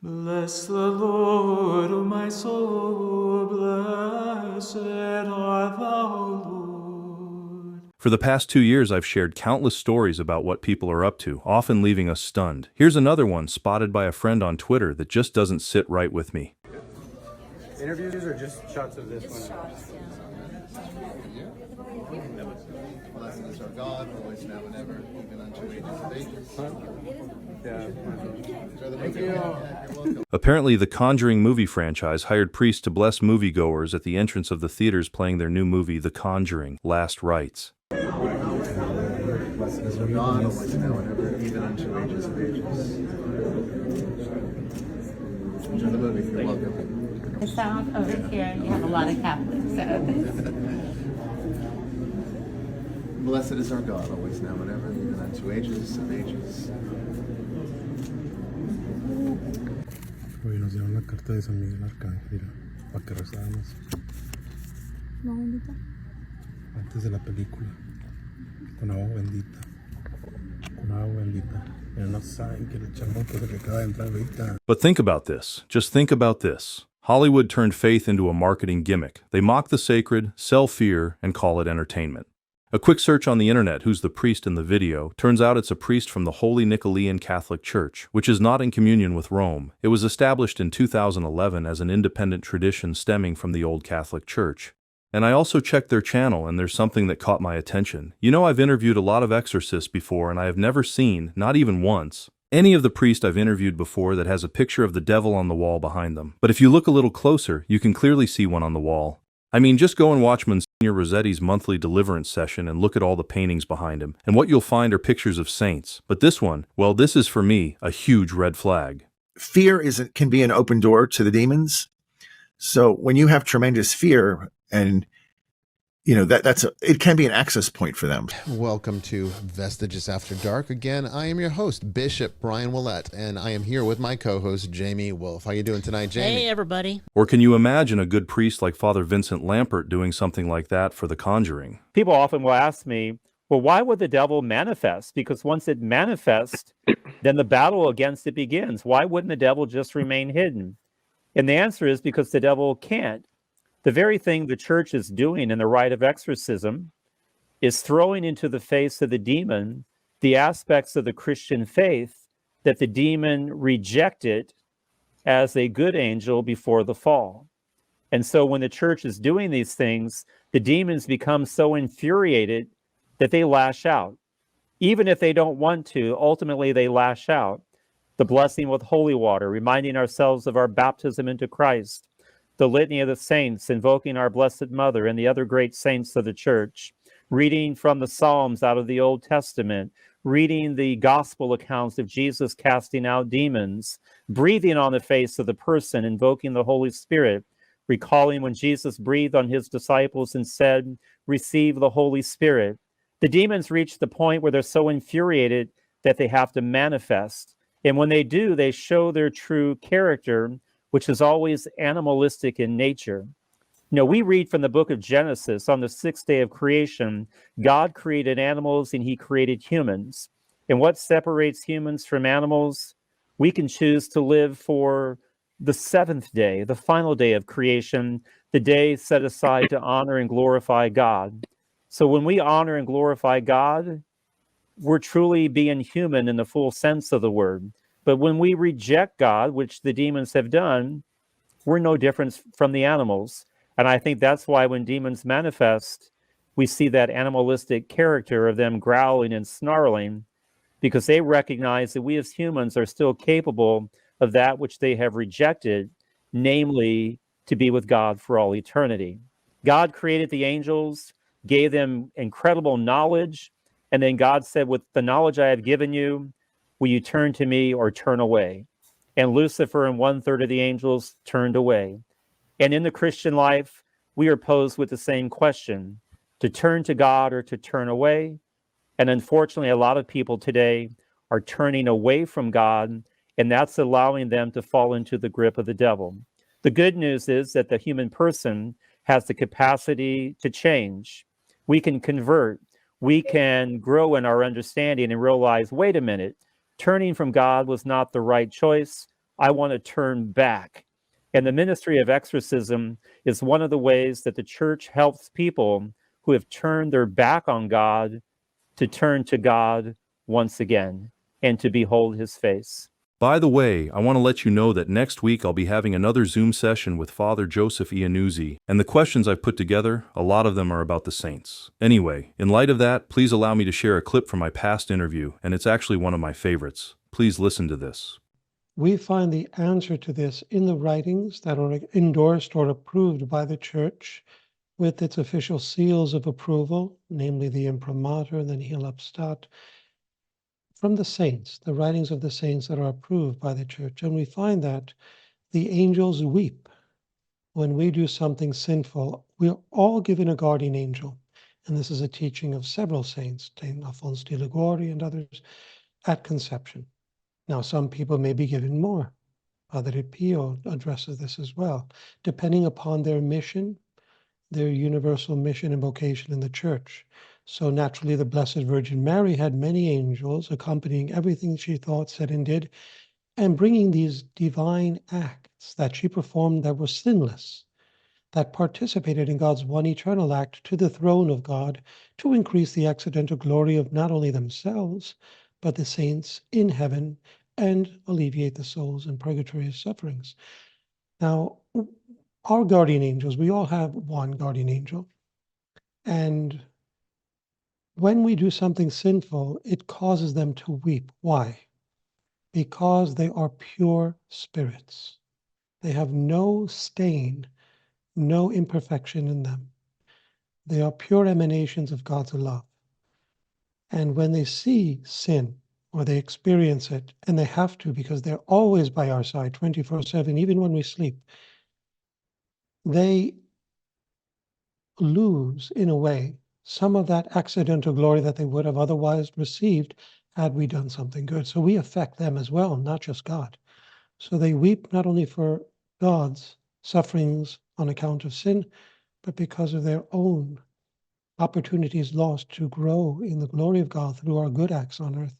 Bless the Lord, O my soul, blessed art thou, Lord. For the past 2 years, I've shared countless stories about what people are up to, often leaving us stunned. Here's another one spotted by a friend on Twitter that just doesn't sit right with me. Interviews or just shots of this one? Shots, yeah. Blessed is our God, always now and ever, even unto ages of ages. Thank you. You're welcome. Apparently, the Conjuring movie franchise hired priests to bless moviegoers at the entrance of the theaters playing their new movie, The Conjuring: Last Rites. Blessed is our God, always now and ever, even unto ages of ages. Enjoy the movie. You're welcome. The South over here, you have a lot of Catholics, so. Blessed is our God, always now and ever, even unto ages of ages. Hoy nos dieron la carta de San Miguel Arcángel para que rezáramos antes de la película con agua bendita. Con agua bendita. Pero no saben que el chamuco que acaba de entrar ahorita. But think about this. Just think about this. Hollywood turned faith into a marketing gimmick. They mock the sacred, sell fear, and call it entertainment. A quick search on the internet, who's the priest in the video, turns out it's a priest from the Holy Nicolean Catholic Church, which is not in communion with Rome. It was established in 2011 as an independent tradition stemming from the old Catholic Church. And I also checked their channel, and there's something that caught my attention. You know, I've interviewed a lot of exorcists before, and I have never seen, not even once, any of the priests I've interviewed before that has a picture of the devil on the wall behind them. But if you look a little closer, you can clearly see one on the wall. I mean, just go and watch Monsignor Rossetti's monthly deliverance session and look at all the paintings behind him, and what you'll find are pictures of saints. But this one, well, this is for me a huge red flag. Fear can be an open door to the demons. So when you have tremendous fear, and it can be an access point for them. Welcome to Vestiges After Dark. Again, I am your host, Bishop Brian Willett, and I am here with my co-host, Jamie Wolf. How you doing tonight, Jamie? Hey, everybody. Or can you imagine a good priest like Father Vincent Lampert doing something like that for The Conjuring? People often will ask me, well, why would the devil manifest? Because once it manifests, then the battle against it begins. Why wouldn't the devil just remain hidden? And the answer is because the devil can't. The very thing the church is doing in the rite of exorcism is throwing into the face of the demon the aspects of the Christian faith that the demon rejected as a good angel before the fall. And so when the church is doing these things, the demons become so infuriated that they lash out. Even if they don't want to, ultimately they lash out. The blessing with holy water, reminding ourselves of our baptism into Christ, the litany of the saints, invoking our Blessed Mother and the other great saints of the church, reading from the Psalms out of the Old Testament, reading the gospel accounts of Jesus casting out demons, breathing on the face of the person, invoking the Holy Spirit, recalling when Jesus breathed on his disciples and said, "Receive the Holy Spirit." The demons reach the point where they're so infuriated that they have to manifest. And when they do, they show their true character, which is always animalistic in nature. You know, we read from the book of Genesis, on the sixth day of creation, God created animals and he created humans. And what separates humans from animals? We can choose to live for the seventh day, the final day of creation, the day set aside to honor and glorify God. So when we honor and glorify God, we're truly being human in the full sense of the word. But when we reject God, which the demons have done, we're no different from the animals. And I think that's why when demons manifest, we see that animalistic character of them growling and snarling, because they recognize that we as humans are still capable of that which they have rejected, namely to be with God for all eternity. God created the angels, gave them incredible knowledge, and then God said, with the knowledge I have given you, will you turn to me or turn away? And Lucifer and 1/3 of the angels turned away. And in the Christian life, we are posed with the same question, to turn to God or to turn away. And unfortunately, a lot of people today are turning away from God, and that's allowing them to fall into the grip of the devil. The good news is that the human person has the capacity to change. We can convert. We can grow in our understanding and realize, wait a minute, turning from God was not the right choice. I want to turn back. And the ministry of exorcism is one of the ways that the church helps people who have turned their back on God to turn to God once again and to behold his face. By the way, I want to let you know that next week I'll be having another Zoom session with Father Joseph Iannuzzi, and the questions I've put together, a lot of them are about the saints. Anyway, in light of that, please allow me to share a clip from my past interview, and it's actually one of my favorites. Please listen to this. We find the answer to this in the writings that are endorsed or approved by the Church with its official seals of approval, namely the imprimatur and the nihil obstat, from the saints, the writings of the saints that are approved by the Church. And we find that the angels weep when we do something sinful. We're all given a guardian angel. And this is a teaching of several saints, Saint Alphonse de Liguori and others, at conception. Now, some people may be given more. Padre Pio addresses this as well, depending upon their mission, their universal mission and vocation in the Church. So naturally, the Blessed Virgin Mary had many angels accompanying everything she thought, said, and did, and bringing these divine acts that she performed that were sinless, that participated in God's one eternal act to the throne of God to increase the accidental glory of not only themselves, but the saints in heaven and alleviate the souls in purgatory sufferings. Now, our guardian angels, we all have one guardian angel. And when we do something sinful, it causes them to weep. Why? Because they are pure spirits. They have no stain, no imperfection in them. They are pure emanations of God's love. And when they see sin, or they experience it, and they have to because they're always by our side 24/7, even when we sleep, they lose, in a way, some of that accidental glory that they would have otherwise received had we done something good. So we affect them as well, not just God. So they weep not only for God's sufferings on account of sin, but because of their own opportunities lost to grow in the glory of God through our good acts on earth,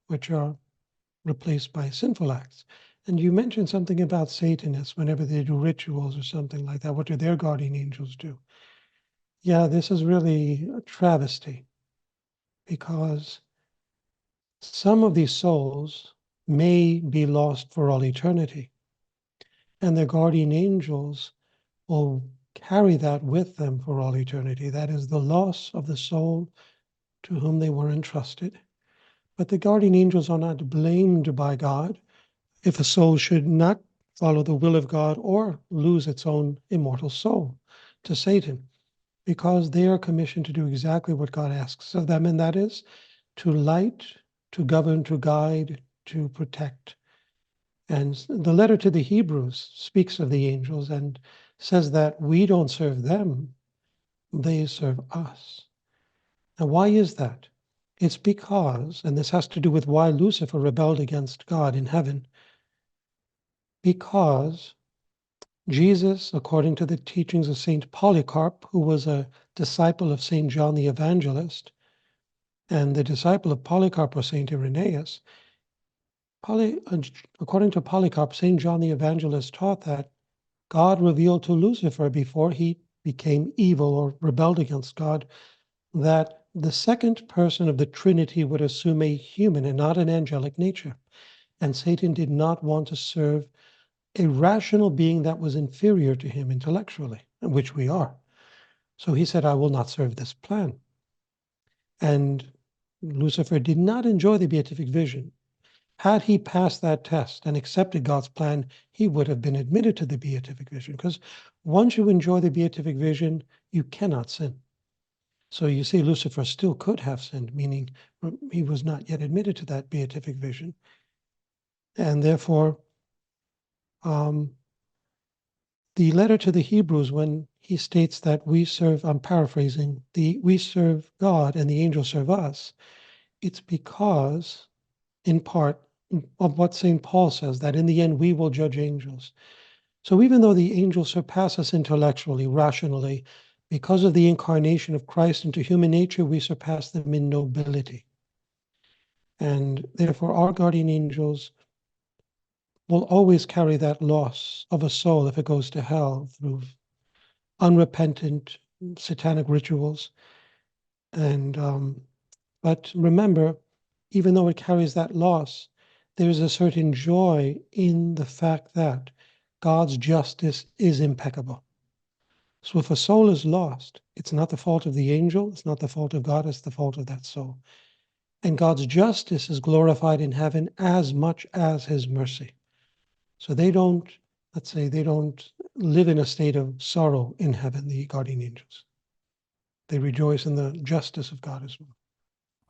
which are replaced by sinful acts. And you mentioned something about Satanists whenever they do rituals or something like that. What do their guardian angels do? Yeah, this is really a travesty, because some of these souls may be lost for all eternity, and their guardian angels will carry that with them for all eternity. That is the loss of the soul to whom they were entrusted. But the guardian angels are not blamed by God if a soul should not follow the will of God or lose its own immortal soul to Satan, because they are commissioned to do exactly what God asks of them, and that is to light, to govern, to guide, to protect. And the letter to the Hebrews speaks of the angels and says that we don't serve them, they serve us. Now, why is that? It's because, and this has to do with why Lucifer rebelled against God in heaven, because Jesus, according to the teachings of Saint Polycarp, who was a disciple of Saint John the Evangelist, and the disciple of Polycarp was Saint Irenaeus, according to Polycarp, Saint John the Evangelist taught that God revealed to Lucifer before he became evil or rebelled against God, that the second person of the Trinity would assume a human and not an angelic nature. And Satan did not want to serve a rational being that was inferior to him intellectually, which we are. So he said, I will not serve this plan. And Lucifer did not enjoy the beatific vision. Had he passed that test and accepted God's plan, he would have been admitted to the beatific vision, because once you enjoy the beatific vision, you cannot sin. So you see, Lucifer still could have sinned, meaning he was not yet admitted to that beatific vision. And therefore, the letter to the Hebrews, when he states that we serve, I'm paraphrasing, we serve God and the angels serve us, it's because, in part, of what St. Paul says, that in the end we will judge angels. So even though the angels surpass us intellectually, rationally, because of the incarnation of Christ into human nature, we surpass them in nobility. And therefore our guardian angels will always carry that loss of a soul if it goes to hell through unrepentant satanic rituals. And but remember, even though it carries that loss, there's a certain joy in the fact that God's justice is impeccable. So if a soul is lost, it's not the fault of the angel, it's not the fault of God, it's the fault of that soul. And God's justice is glorified in heaven as much as his mercy. So they don't, let's say, they don't live in a state of sorrow in heaven, the guardian angels. They rejoice in the justice of God as well.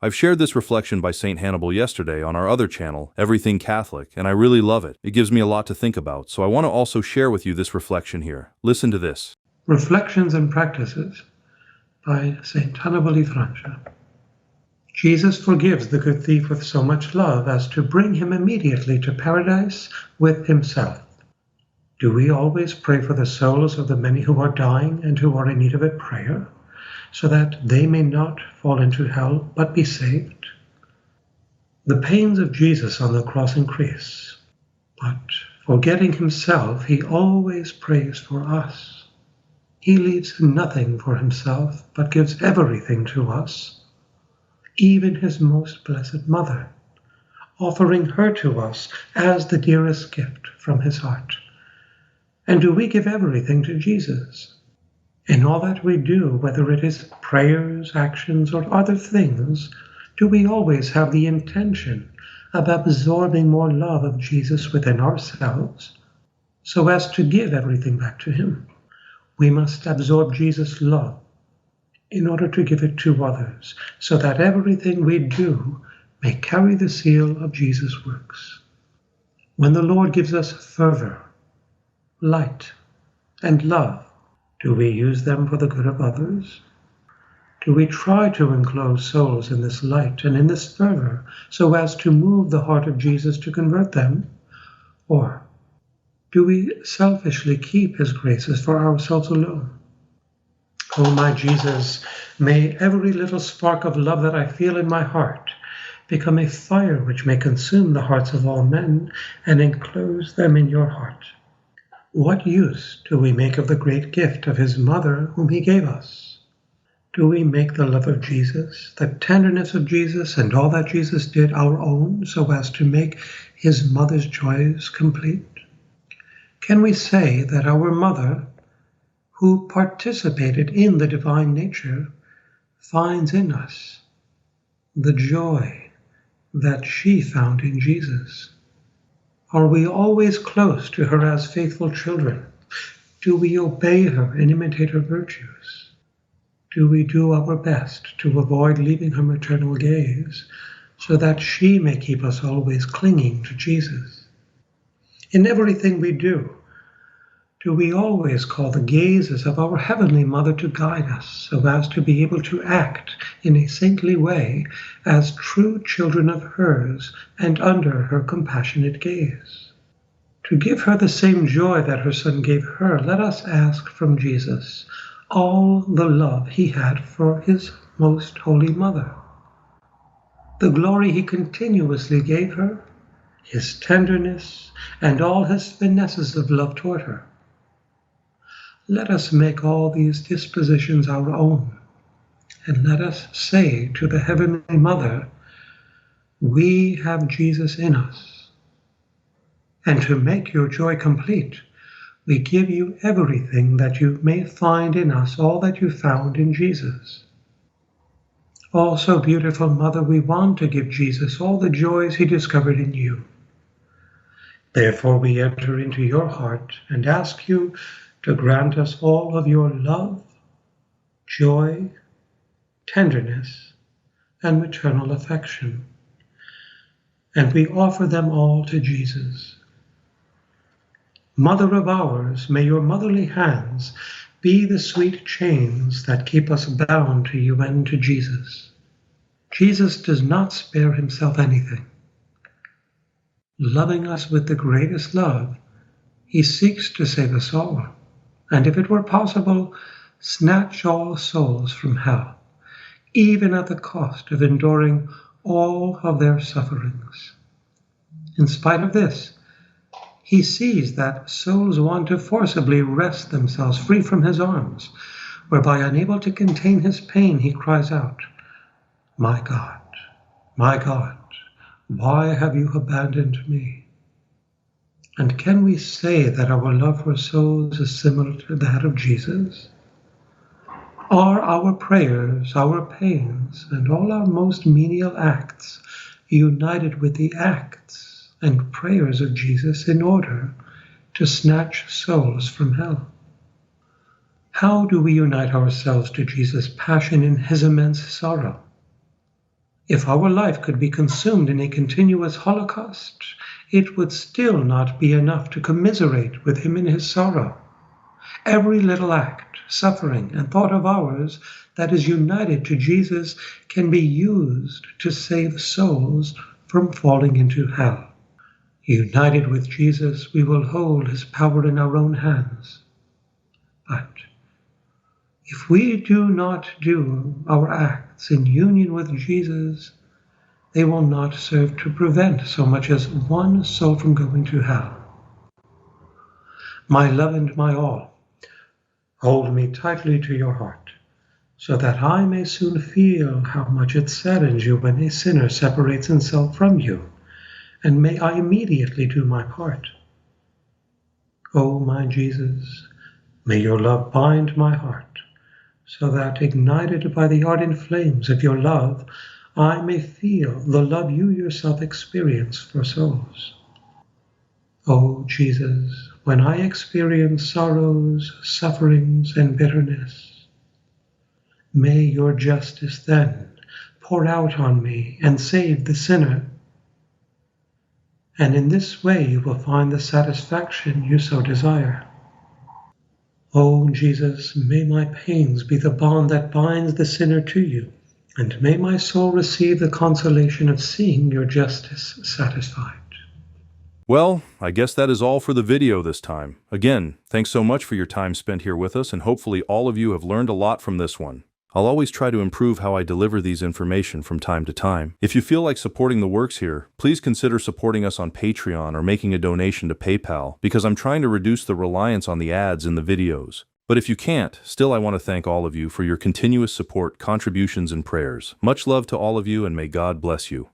I've shared this reflection by St. Hannibal yesterday on our other channel, Everything Catholic, and I really love it. It gives me a lot to think about, so I want to also share with you this reflection here. Listen to this. Reflections and Practices by St. Hannibal y Francia. Jesus forgives the good thief with so much love as to bring him immediately to paradise with himself. Do we always pray for the souls of the many who are dying and who are in need of a prayer, so that they may not fall into hell but be saved? The pains of Jesus on the cross increase, but forgetting himself, he always prays for us. He leaves nothing for himself, but gives everything to us, even his most blessed mother, offering her to us as the dearest gift from his heart. And do we give everything to Jesus? In all that we do, whether it is prayers, actions, or other things, do we always have the intention of absorbing more love of Jesus within ourselves, so as to give everything back to him? We must absorb Jesus' love in order to give it to others, so that everything we do may carry the seal of Jesus' works. When the Lord gives us fervor, light, and love, do we use them for the good of others? Do we try to enclose souls in this light and in this fervor so as to move the heart of Jesus to convert them? Or do we selfishly keep his graces for ourselves alone? Oh, my Jesus, may every little spark of love that I feel in my heart become a fire which may consume the hearts of all men and enclose them in your heart. What use do we make of the great gift of his mother whom he gave us? Do we make the love of Jesus, the tenderness of Jesus, and all that Jesus did our own so as to make his mother's joys complete? Can we say that our mother, who participated in the divine nature, finds in us the joy that she found in Jesus? Are we always close to her as faithful children? Do we obey her and imitate her virtues? Do we do our best to avoid leaving her maternal gaze, so that she may keep us always clinging to Jesus? In everything we do we always call the gazes of our Heavenly Mother to guide us, so as to be able to act in a saintly way as true children of hers and under her compassionate gaze? To give her the same joy that her Son gave her, let us ask from Jesus all the love he had for his most holy mother, the glory he continuously gave her, his tenderness, and all his finesses of love toward her. Let us make all these dispositions our own, and let us say to the Heavenly Mother, we have Jesus in us. And to make your joy complete, we give you everything that you may find in us, all that you found in Jesus. Also, beautiful Mother, we want to give Jesus all the joys he discovered in you. Therefore, we enter into your heart and ask you to grant us all of your love, joy, tenderness, and maternal affection. And we offer them all to Jesus. Mother of ours, may your motherly hands be the sweet chains that keep us bound to you and to Jesus. Jesus does not spare himself anything. Loving us with the greatest love, he seeks to save us all, and if it were possible, snatch all souls from hell, even at the cost of enduring all of their sufferings. In spite of this, He sees that souls want to forcibly wrest themselves free from his arms, whereby, unable to contain his pain, he cries out, my God, why have you abandoned me?" And can we say that our love for souls is similar to that of Jesus? Are our prayers, our pains, and all our most menial acts united with the acts and prayers of Jesus in order to snatch souls from hell? How do we unite ourselves to Jesus' passion in his immense sorrow? If our life could be consumed in a continuous holocaust, it would still not be enough to commiserate with him in his sorrow. Every little act, suffering, and thought of ours that is united to Jesus can be used to save souls from falling into hell. United with Jesus, we will hold his power in our own hands. But if we do not do our acts in union with Jesus, they will not serve to prevent so much as one soul from going to hell. My love and my all, hold me tightly to your heart, so that I may soon feel how much it saddens you when a sinner separates himself from you, and may I immediately do my part. O my Jesus, may your love bind my heart, so that, ignited by the ardent flames of your love, I may feel the love you yourself experience for souls. O Jesus, when I experience sorrows, sufferings, and bitterness, may your justice then pour out on me and save the sinner. And in this way you will find the satisfaction you so desire. O Jesus, may my pains be the bond that binds the sinner to you, and may my soul receive the consolation of seeing your justice satisfied. Well, I guess that is all for the video this time. Again, thanks so much for your time spent here with us, and hopefully all of you have learned a lot from this one. I'll always try to improve how I deliver these information from time to time. If you feel like supporting the works here, please consider supporting us on Patreon or making a donation to PayPal, because I'm trying to reduce the reliance on the ads in the videos. But if you can't, still I want to thank all of you for your continuous support, contributions, and prayers. Much love to all of you, and may God bless you.